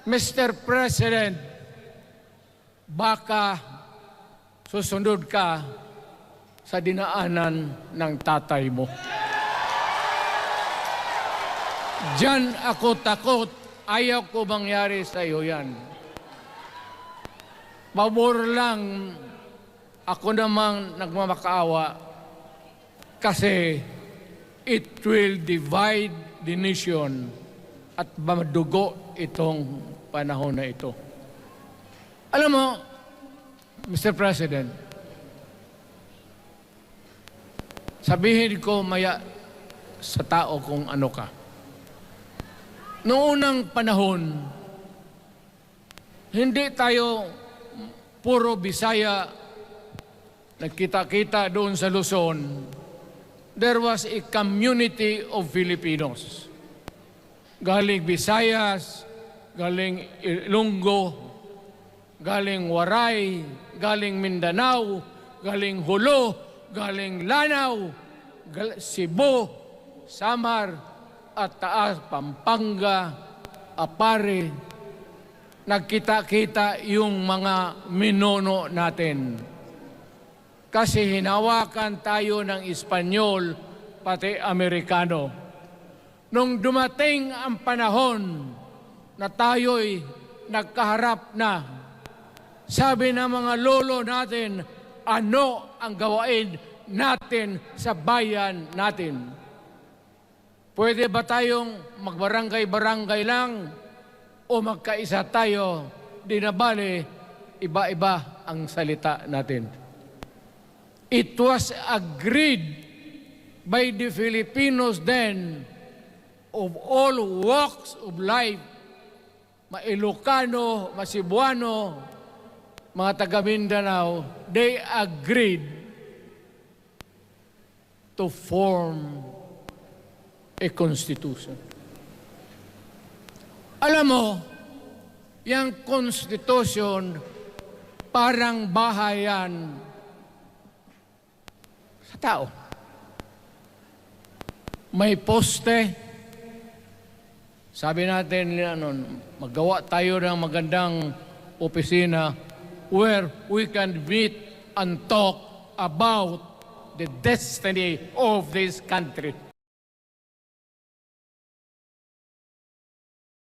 Mr. President, baka susunod ka sa dinaanan ng tatay mo. Diyan ako takot. Ayaw ko mangyari sa iyo yan. Pabor lang, ako namang nagmamakaawa kasi it will divide the nation at madugo itong panahon na ito. Alam mo, Mr. President, sabihin ko maya sa tao kung ano ka. Noong unang panahon, hindi tayo puro Bisaya nagkita-kita doon sa Luzon. There was a community of Filipinos. Galing Visayas, galing Ilonggo, galing Waray, galing Mindanao, galing Hulo, galing Lanao, Cebu, Samar, at Taas, Pampanga, Apare. Nagkita-kita yung mga minono natin. Kasi hinawakan tayo ng Espanyol, pati Amerikano. Nung dumating ang panahon na tayo'y nagkaharap na, sabi ng mga lolo natin, ano ang gawain natin sa bayan natin? Pwede ba tayong magbarangay-barangay lang o magkaisa tayo? Di na bale, iba-iba ang salita natin. It was agreed by the Filipinos then of all walks of life, Ma-Ilocano, Ma-Cebuano, mga taga Mindanao, they agreed to form a constitution. Alam mo, yung constitution parang bahayan sa tao. May poste. Sabi natin, magawa tayo ng magandang opisina where we can meet and talk about the destiny of this country.